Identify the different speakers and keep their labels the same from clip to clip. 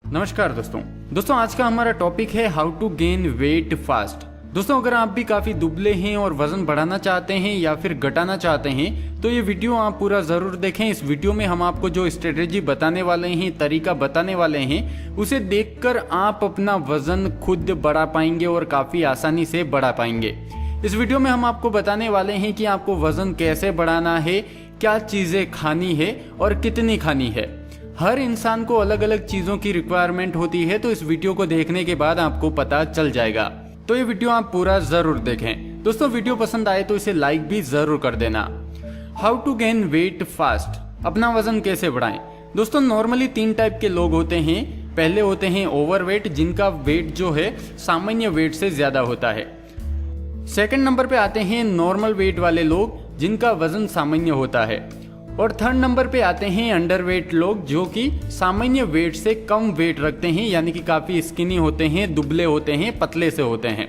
Speaker 1: नमस्कार दोस्तों आज का हमारा टॉपिक है how to gain weight fast. दोस्तों अगर आप भी काफी दुबले हैं और वजन बढ़ाना चाहते हैं या फिर घटाना चाहते हैं तो ये वीडियो आप पूरा जरूर देखें। इस वीडियो में हम आपको जो स्ट्रेटेजी बताने वाले हैं, तरीका बताने वाले हैं, उसे देखकर आप अपना वजन खुद बढ़ा पाएंगे और काफी आसानी से बढ़ा पाएंगे। इस वीडियो में हम आपको बताने वाले हैं कि आपको वजन कैसे बढ़ाना है, क्या चीजें खानी है और कितनी खानी है। हर इंसान को अलग अलग चीजों की रिक्वायरमेंट होती है, तो इस वीडियो को देखने के बाद आपको पता चल जाएगा। तो ये वीडियो आप पूरा जरूर देखें। दोस्तों वीडियो पसंद आए तो इसे लाइक भी जरूर कर देना। How to gain weight fast, अपना वजन कैसे बढ़ाएं। दोस्तों नॉर्मली 3 टाइप के लोग होते हैं। पहले होते हैं ओवरवेट, जिनका वेट जो है सामान्य वेट से ज्यादा होता है। सेकंड नंबर पे आते हैं नॉर्मल वेट वाले लोग, जिनका वजन सामान्य होता है। और थर्ड नंबर पे आते हैं अंडरवेट लोग, जो कि सामान्य वेट से कम वेट रखते हैं, यानी कि काफी स्किनी होते हैं, दुबले होते हैं, पतले से होते हैं।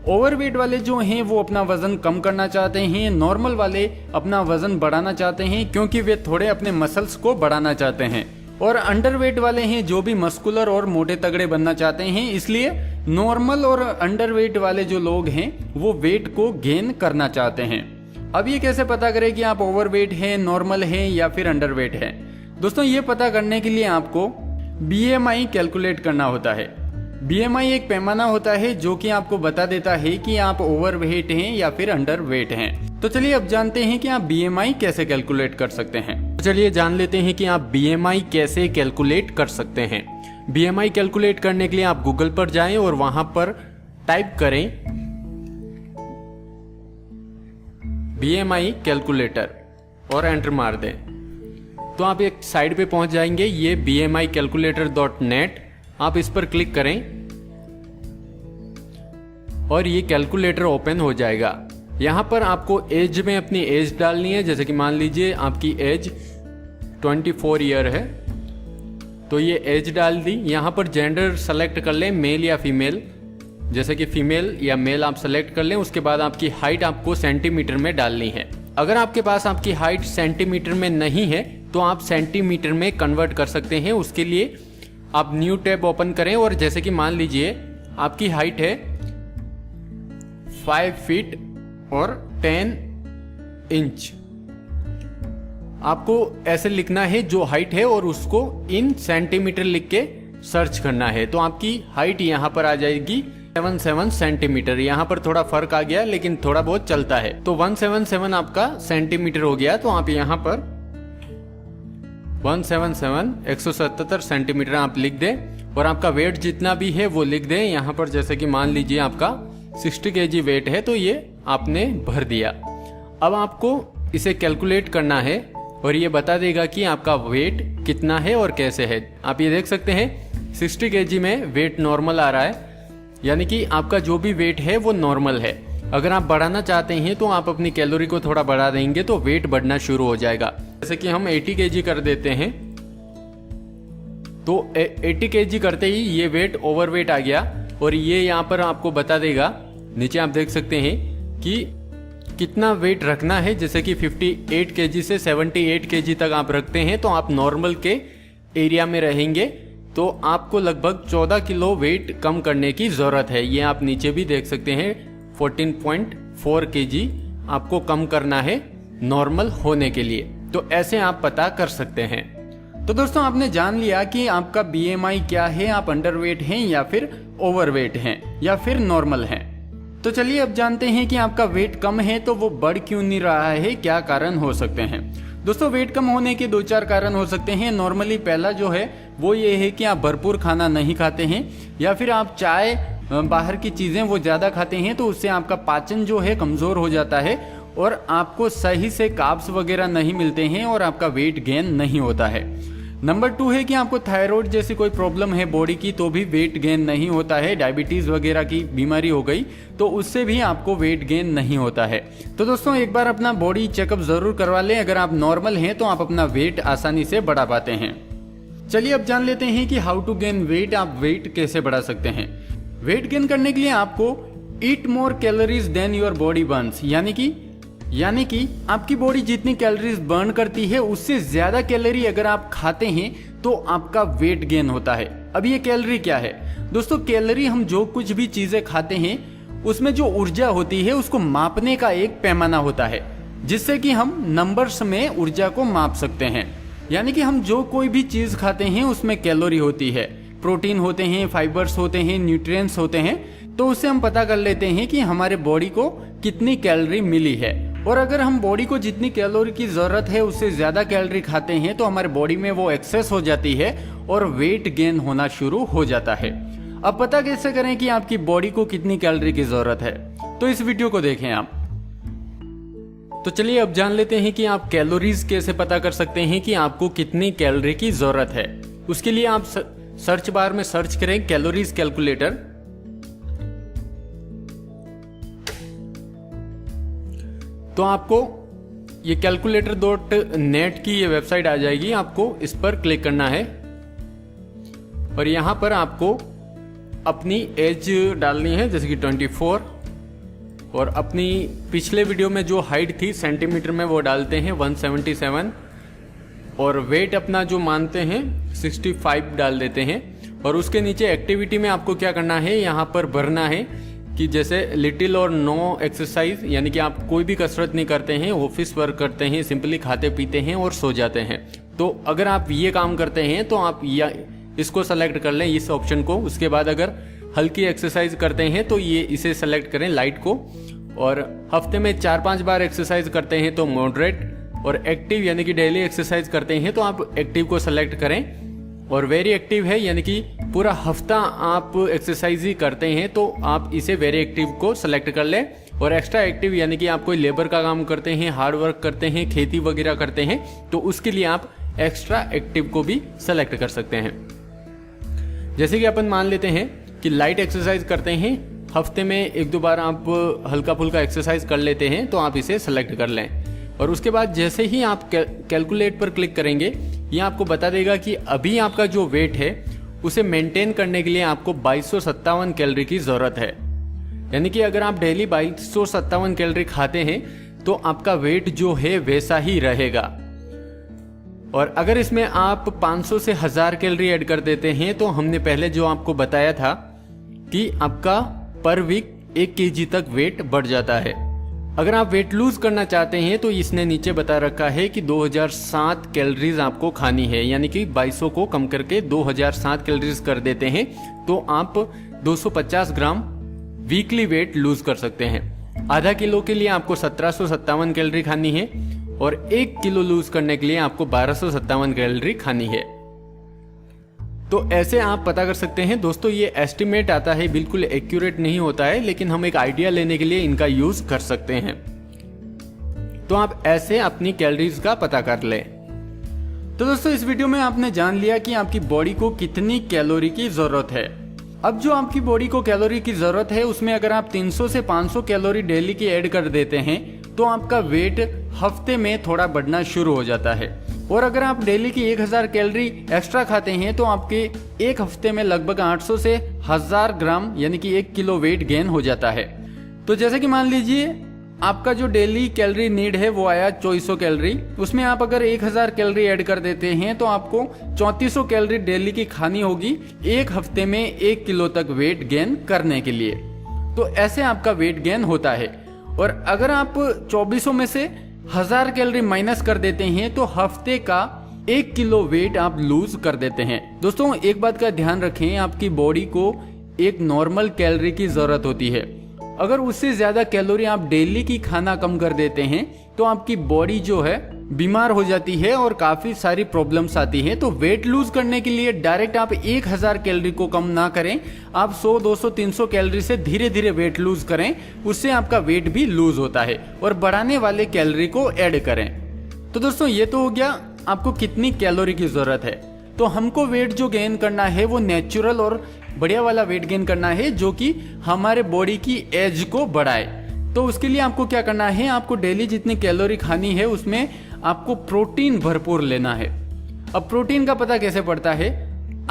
Speaker 1: ओवरवेट वाले जो हैं वो अपना वजन कम करना चाहते हैं, नॉर्मल वाले अपना वजन बढ़ाना चाहते हैं क्योंकि वे थोड़े अपने मसल्स को बढ़ाना चाहते हैं। और अंडरवेट वाले हैं जो भी मस्कुलर और मोटे तगड़े बनना चाहते हैं। इसलिए नॉर्मल और अंडरवेट वाले जो लोग हैं वो वेट को गेन करना चाहते हैं। अब ये कैसे पता करें कि आप ओवरवेट हैं, नॉर्मल हैं या फिर अंडरवेट हैं। दोस्तों ये पता करने के लिए आपको BMI कैलकुलेट करना होता है। BMI एक पैमाना होता है जो कि आपको बता देता है कि आप ओवरवेट हैं या फिर अंडरवेट हैं। तो चलिए अब जानते हैं कि आप BMI कैसे कैलकुलेट कर सकते हैं। तो चलिए जान लेते हैं कि आप BMI कैसे कैलकुलेट कर सकते हैं। BMI कैलकुलेट करने के लिए आप गूगल पर जाएं और वहां पर टाइप करें BMI कैलकुलेटर और एंटर मार दें तो आप एक साइड पे पहुंच जाएंगे। ये BMIcalculator.net, आप इस पर क्लिक करें और ये कैलकुलेटर ओपन हो जाएगा। यहां पर आपको एज में अपनी एज डालनी है। जैसे कि मान लीजिए आपकी एज 24 ईयर है, तो ये एज डाल दी। यहां पर जेंडर सेलेक्ट कर लें, मेल या फीमेल। जैसे कि फीमेल या मेल आप सेलेक्ट कर लें। उसके बाद आपकी हाइट आपको सेंटीमीटर में डालनी है। अगर आपके पास आपकी हाइट सेंटीमीटर में नहीं है तो आप सेंटीमीटर में कन्वर्ट कर सकते हैं। उसके लिए आप न्यू टैब ओपन करें और जैसे कि मान लीजिए आपकी हाइट है 5 फीट और 10 इंच। आपको ऐसे लिखना है जो हाइट है और उसको इन सेंटीमीटर लिख के सर्च करना है। तो आपकी हाइट यहां पर आ जाएगी 177 सेंटीमीटर। यहाँ पर थोड़ा फर्क आ गया लेकिन थोड़ा बहुत चलता है। तो 177 आपका सेंटीमीटर हो गया। तो आप यहाँ पर 177 सेंटीमीटर आप लिख दें और आपका वेट जितना भी है वो लिख दें। यहाँ पर जैसे कि मान लीजिए आपका 60 kg वेट है तो ये आपने भर दिया। अब आपको इसे कैलकुलेट करना है और ये बता देगा कि आपका वेट कितना है और कैसे है। आप ये देख सकते हैं 60 kg में वेट नॉर्मल आ रहा है, यानी कि आपका जो भी वेट है वो नॉर्मल है। अगर आप बढ़ाना चाहते हैं तो आप अपनी कैलोरी को थोड़ा बढ़ा देंगे तो वेट बढ़ना शुरू हो जाएगा। जैसे कि हम 80 kg कर देते हैं तो 80 kg करते ही ये वेट ओवरवेट आ गया और ये यहाँ पर आपको बता देगा। नीचे आप देख सकते हैं कि कितना वेट रखना है। जैसे कि 58 kg से 78 kg तक आप रखते हैं तो आप नॉर्मल के एरिया में रहेंगे। तो आपको लगभग 14 किलो वेट कम करने की जरूरत है। ये आप नीचे भी देख सकते हैं 14.4 kg आपको कम करना है नॉर्मल होने के लिए। तो ऐसे आप पता कर सकते हैं। तो दोस्तों आपने जान लिया कि आपका BMI क्या है, आप अंडरवेट हैं या फिर ओवरवेट हैं या फिर नॉर्मल हैं। तो चलिए अब जानते हैं कि आपका वेट कम है तो वो बढ़ क्यों नहीं रहा है, क्या कारण हो सकते हैं। दोस्तों वेट कम होने के 2-4 कारण हो सकते हैं। नॉर्मली पहला जो है वो ये है कि आप भरपूर खाना नहीं खाते हैं या फिर आप चाय, बाहर की चीजें वो ज्यादा खाते हैं, तो उससे आपका पाचन जो है कमजोर हो जाता है और आपको सही से कार्ब्स वगैरह नहीं मिलते हैं और आपका वेट गेन नहीं होता है। नंबर 2 है कि आपको थायराइड जैसी कोई प्रॉब्लम है बॉडी की तो भी वेट गेन नहीं होता है। डायबिटीज वगैरह की बीमारी हो गई तो उससे भी आपको वेट गेन नहीं होता है। तो दोस्तों एक बार अपना बॉडी चेकअप जरूर करवा लें। अगर आप नॉर्मल हैं तो आप अपना वेट आसानी से बढ़ा पाते हैं। चलिए अब जान लेते हैं कि हाउ टू गेन वेट, आप वेट कैसे बढ़ा सकते हैं। वेट गेन करने के लिए आपको eat more calories than your body burns, यानी कि आपकी बॉडी जितनी कैलोरीज बर्न करती है उससे ज्यादा कैलोरी अगर आप खाते हैं
Speaker 2: तो आपका वेट गेन होता है। अब ये कैलोरी क्या है दोस्तों? कैलोरी हम जो कुछ भी चीजें खाते हैं उसमें जो ऊर्जा होती है उसको मापने का एक पैमाना होता है, जिससे कि हम नंबर्स में ऊर्जा को माप सकते हैं। यानी कि हम जो कोई भी चीज खाते हैं उसमें कैलोरी होती है, प्रोटीन होते हैं, फाइबर्स होते हैं, न्यूट्रिएंट्स होते हैं, तो उससे हम पता कर लेते हैं कि हमारे बॉडी को कितनी कैलोरी मिली है। और अगर हम बॉडी को जितनी कैलोरी की जरूरत है उससे ज्यादा कैलोरी खाते हैं तो हमारे बॉडी में वो एक्सेस हो जाती है और वेट गेन होना शुरू हो जाता है। अब पता कैसे करें कि आपकी बॉडी को कितनी कैलोरी की जरूरत है? तो इस वीडियो को देखें आप। तो चलिए अब जान लेते हैं कि आप कैलोरीज कैसे पता कर सकते हैं कि आपको कितनी कैलोरी की जरूरत है। उसके लिए आप सर्च बार में सर्च करें कैलोरीज कैलकुलेटर। तो आपको ये calculator.net की ये वेबसाइट आ जाएगी, आपको इस पर क्लिक करना है और यहां पर आपको अपनी एज डालनी है, जैसे कि 24, और अपनी पिछले वीडियो में जो हाइट थी सेंटीमीटर में वो डालते हैं 177, और वेट अपना जो मानते हैं 65 डाल देते हैं। और उसके नीचे एक्टिविटी में आपको क्या करना है, यहाँ पर भरना है कि जैसे लिटिल और नो एक्सरसाइज, यानी कि आप कोई भी कसरत नहीं करते हैं, ऑफिस वर्क करते हैं, सिंपली खाते पीते हैं और सो जाते हैं। तो अगर आप ये काम करते हैं तो आप इसको सेलेक्ट कर लें, इस ऑप्शन को। उसके बाद अगर हल्की एक्सरसाइज करते हैं तो ये इसे सेलेक्ट करें, लाइट को। और हफ्ते में 4-5 बार एक्सरसाइज करते हैं तो मॉडरेट, और एक्टिव यानी कि डेली एक्सरसाइज करते हैं तो आप एक्टिव को सेलेक्ट करें। और वेरी एक्टिव है यानी कि पूरा हफ्ता आप एक्सरसाइज ही करते हैं तो आप इसे वेरी एक्टिव को सेलेक्ट कर लें। और एक्स्ट्रा एक्टिव यानी कि आप कोई लेबर का काम करते हैं, हार्ड वर्क करते हैं, खेती वगैरह करते हैं, तो उसके लिए आप एक्स्ट्रा एक्टिव को भी सेलेक्ट कर सकते हैं। जैसे कि अपन मान लेते हैं कि लाइट एक्सरसाइज करते हैं, हफ्ते में 1-2 बार आप हल्का फुल्का एक्सरसाइज कर लेते हैं, तो आप इसे सेलेक्ट कर लें। और उसके बाद जैसे ही आप कैलकुलेट पर क्लिक करेंगे, ये आपको बता देगा कि अभी आपका जो वेट है उसे मेंटेन करने के लिए आपको 2257 कैलोरी की जरूरत है। यानी कि अगर आप डेली 2257 कैलोरी खाते हैं तो आपका वेट जो है वैसा ही रहेगा। और अगर इसमें आप 500 से 1000 कैलोरी ऐड कर देते हैं तो हमने पहले जो आपको बताया था कि आपका पर वीक 1 kg तक वेट बढ़ जाता है। अगर आप वेट लूज करना चाहते हैं तो इसने नीचे बता रखा है कि 2007 कैलोरीज आपको खानी है, यानी कि 2200 को कम करके 2007 कैलोरीज कर देते हैं तो आप 250 ग्राम वीकली वेट लूज कर सकते हैं। आधा किलो के लिए आपको 1757 कैलोरी खानी है और 1 किलो लूज करने के लिए आपको 1257 कैलोरी खानी है। तो ऐसे आप पता कर सकते हैं। दोस्तों ये एस्टिमेट आता है, बिल्कुल एक्यूरेट नहीं होता है, लेकिन हम एक आइडिया लेने के लिए इनका यूज कर सकते हैं। तो आप ऐसे अपनी कैलोरीज का पता कर लें। तो दोस्तों इस वीडियो में आपने जान लिया कि आपकी बॉडी को कितनी कैलोरी की जरूरत है। अब जो आपकी बॉडी को कैलोरी की जरूरत है उसमें अगर आप 300 से 500 कैलोरी डेली की ऐड कर देते हैं तो आपका वेट हफ्ते में थोड़ा बढ़ना शुरू हो जाता है। और अगर आप डेली की 1000 कैलोरी एक्स्ट्रा खाते हैं तो आपके एक हफ्ते में लगभग 800 से 1000 ग्राम यानी कि 1 किलो वेट गेन हो जाता है। तो जैसे कि मान लीजिए आपका जो डेली कैलोरी नीड है वो आया 2400 कैलोरी, उसमें आप अगर 1000 कैलोरी ऐड कर देते हैं तो आपको 3400 कैलोरी डेली की खानी होगी एक हफ्ते में 1 किलो तक वेट गेन करने के लिए। तो ऐसे आपका वेट गेन होता है। और अगर आप 2400 में से 1000 कैलोरी माइनस कर देते हैं तो हफ्ते का 1 किलो वेट आप लूज कर देते हैं। दोस्तों एक बात का ध्यान रखें, आपकी बॉडी को एक नॉर्मल कैलोरी की जरूरत होती है। अगर उससे ज्यादा कैलोरी आप डेली की खाना कम कर देते हैं तो आपकी बॉडी जो है बीमार हो जाती है और काफी सारी प्रॉब्लम्स आती हैं। तो वेट लूज करने के लिए डायरेक्ट आप 1000 कैलोरी को कम ना करें, आप 100, 200, 300 कैलोरी से धीरे धीरे वेट लूज करें, उससे आपका वेट भी लूज होता है। और बढ़ाने वाले कैलोरी को ऐड करें। तो दोस्तों ये तो हो गया आपको कितनी कैलोरी की जरूरत है। तो हमको वेट जो गेन करना है वो नेचुरल और बढ़िया वाला वेट गेन करना है जो कि हमारे बॉडी की एज को बढ़ाए। तो उसके लिए आपको क्या करना है, आपको डेली जितनी कैलोरी खानी है उसमें आपको प्रोटीन भरपूर लेना है। अब प्रोटीन का पता कैसे पड़ता है,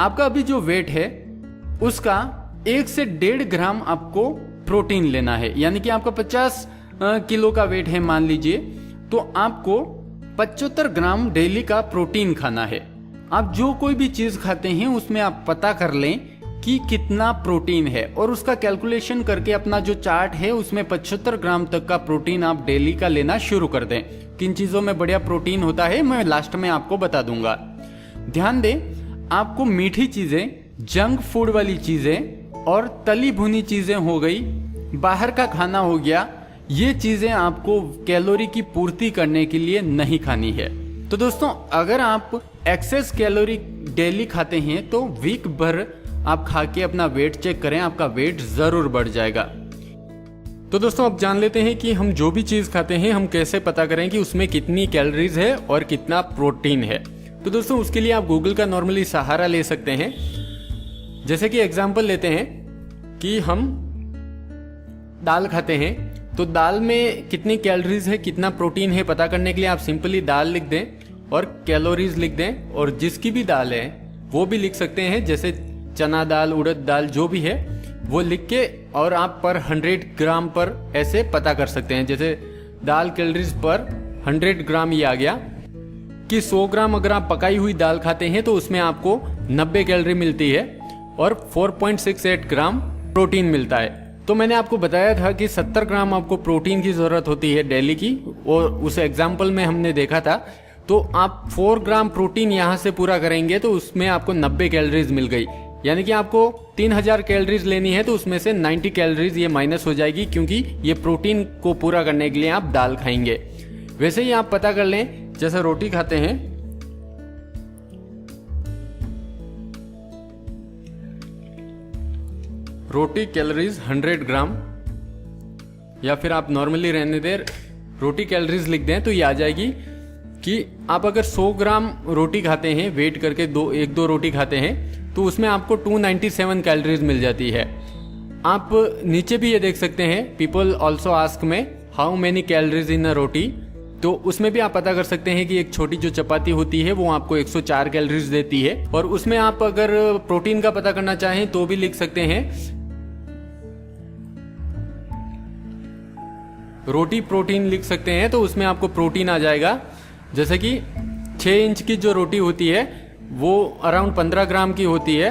Speaker 2: आपका अभी जो वेट है उसका 1 से 1.5 ग्राम आपको प्रोटीन लेना है। यानी कि आपका 50 किलो का वेट है मान लीजिए, तो आपको 75 ग्राम डेली का प्रोटीन खाना है। आप जो कोई भी चीज खाते हैं उसमें आप पता कर लें कि कितना प्रोटीन है और उसका कैलकुलेशन करके अपना जो चार्ट है उसमें 75 ग्राम तक का प्रोटीन आप डेली का लेना शुरू कर दें। किन चीजों में बढ़िया प्रोटीन होता है मैं लास्ट में आपको बता दूंगा। ध्यान दें, आपको मीठी चीजें, जंक फूड वाली चीजें और तली भुनी चीजें हो गई, बाहर का खाना हो गया, ये चीजें आपको कैलोरी की पूर्ति करने के लिए नहीं खानी है। तो दोस्तों, अगर आप एक्सेस कैलोरी डेली खाते हैं तो वीक भर आप खा के अपना वेट चेक करें, आपका वेट जरूर बढ़ जाएगा।
Speaker 1: तो दोस्तों, अब जान लेते हैं कि हम जो भी चीज खाते हैं हम कैसे पता करें कि उसमें कितनी कैलोरीज है और कितना प्रोटीन है। तो दोस्तों, उसके लिए आप गूगल का नॉर्मली सहारा ले सकते हैं। जैसे कि एग्जांपल लेते हैं कि हम दाल खाते हैं, तो दाल में कितनी कैलोरीज है, कितना प्रोटीन है, पता करने के लिए आप सिंपली दाल लिख दें और कैलोरीज लिख दें, और जिसकी भी दाल है वो भी लिख सकते हैं, जैसे चना दाल, उड़द दाल, जो भी है वो लिख के, और आप पर 100 ग्राम पर ऐसे पता कर सकते हैं। जैसे दाल कैलोरीज पर 100 ग्राम ये आ गया कि 100 ग्राम अगर आप पकाई हुई दाल खाते हैं तो उसमें आपको 90 कैलोरी मिलती है और 4.68 ग्राम प्रोटीन मिलता है। तो मैंने आपको बताया था कि 70 ग्राम आपको प्रोटीन की जरूरत होती है डेली की, और उस एग्जाम्पल में हमने देखा था। तो आप 4 ग्राम प्रोटीन यहाँ से पूरा करेंगे तो उसमें आपको 90 कैलोरीज मिल गई, यानी कि आपको 3000 कैलोरीज लेनी है तो उसमें से 90 कैलोरीज ये माइनस हो जाएगी, क्योंकि ये प्रोटीन को पूरा करने के लिए आप दाल खाएंगे। वैसे ही आप पता कर लें, जैसे रोटी खाते हैं, रोटी कैलोरीज 100 ग्राम, या फिर आप नॉर्मली रहने दें रोटी कैलोरीज लिख दें तो ये आ जाएगी कि आप अगर 100 ग्राम रोटी खाते हैं, वेट करके एक दो रोटी खाते हैं, तो उसमें आपको 297 कैलोरीज मिल जाती है। आप नीचे भी ये देख सकते हैं, पीपल ऑल्सो आस्क में हाउ मेनी कैलोरीज इन अ रोटी, तो उसमें भी आप पता कर सकते हैं कि एक छोटी जो चपाती होती है वो आपको 104 कैलोरीज देती है। और उसमें आप अगर प्रोटीन का पता करना चाहें तो भी लिख सकते हैं, रोटी प्रोटीन लिख सकते हैं, तो उसमें आपको प्रोटीन आ जाएगा। जैसे कि 6 इंच की जो रोटी होती है वो अराउंड 15 ग्राम की होती है,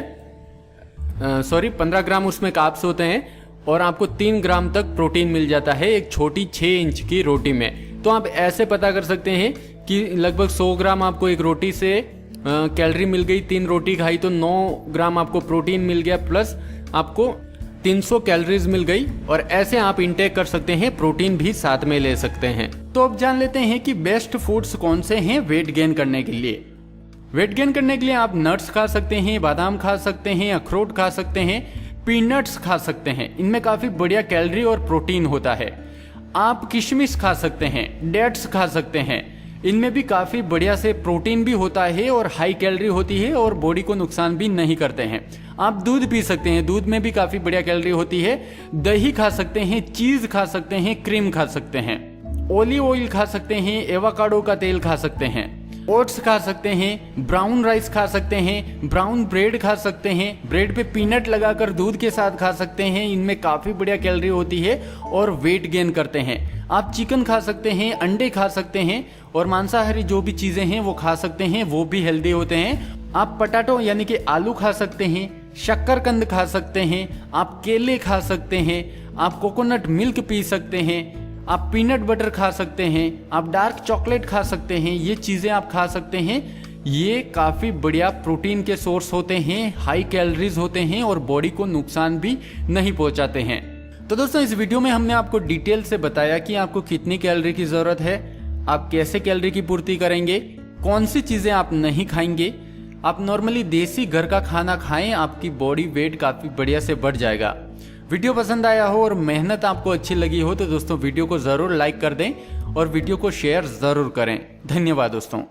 Speaker 1: 15 ग्राम उसमें कार्ब्स होते हैं, और आपको 3 ग्राम तक प्रोटीन मिल जाता है एक छोटी 6 इंच की रोटी में। तो आप ऐसे पता कर सकते हैं कि लगभग 100 ग्राम आपको एक रोटी से कैलोरी मिल गई, 3 रोटी खाई तो 9 ग्राम आपको प्रोटीन मिल गया, प्लस आपको 300 कैलोरीज मिल गई। और ऐसे आप इंटेक कर सकते हैं, प्रोटीन भी साथ में ले सकते हैं। तो अब जान लेते हैं कि बेस्ट फूड्स कौन से हैं वेट गेन करने के लिए। वेट गेन करने के लिए आप नट्स खा सकते हैं, बादाम खा सकते हैं, अखरोट खा सकते हैं, पीनट्स खा सकते हैं, इनमें काफी बढ़िया कैलोरी और प्रोटीन होता है। आप किशमिश खा सकते हैं, डेट्स खा सकते हैं, इनमें भी काफी बढ़िया से प्रोटीन भी होता है और हाई कैलोरी होती है और बॉडी को नुकसान भी नहीं करते हैं। आप दूध पी सकते हैं, दूध में भी काफी बढ़िया कैलोरी होती है। दही खा सकते हैं, चीज खा सकते हैं, क्रीम खा सकते हैं, ओलिव ऑयल खा सकते हैं, एवोकाडो का तेल खा सकते हैं, ओट्स खा सकते हैं, ब्राउन राइस खा सकते हैं, ब्राउन ब्रेड खा सकते हैं, ब्रेड पे पीनट लगाकर दूध के साथ खा सकते हैं, इनमें काफी बढ़िया कैलोरी होती है और वेट गेन करते हैं। आप चिकन खा सकते हैं, अंडे खा सकते हैं, और मांसाहारी जो भी चीजें हैं वो खा सकते हैं, वो भी हेल्दी होते हैं। आप पटाटो यानी कि आलू खा सकते हैं, शक्करकंद खा सकते हैं, आप केले खा सकते हैं, आप कोकोनट मिल्क पी सकते हैं, आप पीनट बटर खा सकते हैं, आप डार्क चॉकलेट खा सकते हैं, ये चीजें आप खा सकते हैं। ये काफी बढ़िया प्रोटीन के सोर्स होते हैं, हाई कैलोरीज होते हैं और बॉडी को नुकसान भी नहीं पहुंचाते हैं। तो दोस्तों, इस वीडियो में हमने आपको डिटेल से बताया कि आपको कितनी कैलोरी की जरूरत है, आप कैसे कैलोरी की पूर्ति करेंगे, कौन सी चीजें आप नहीं खाएंगे। आप नॉर्मली देसी घर का खाना खाएं, आपकी बॉडी वेट काफी बढ़िया से बढ़ जाएगा। वीडियो पसंद आया हो और मेहनत आपको अच्छी लगी हो तो दोस्तों वीडियो को जरूर लाइक कर दें और वीडियो को शेयर जरूर करें। धन्यवाद दोस्तों।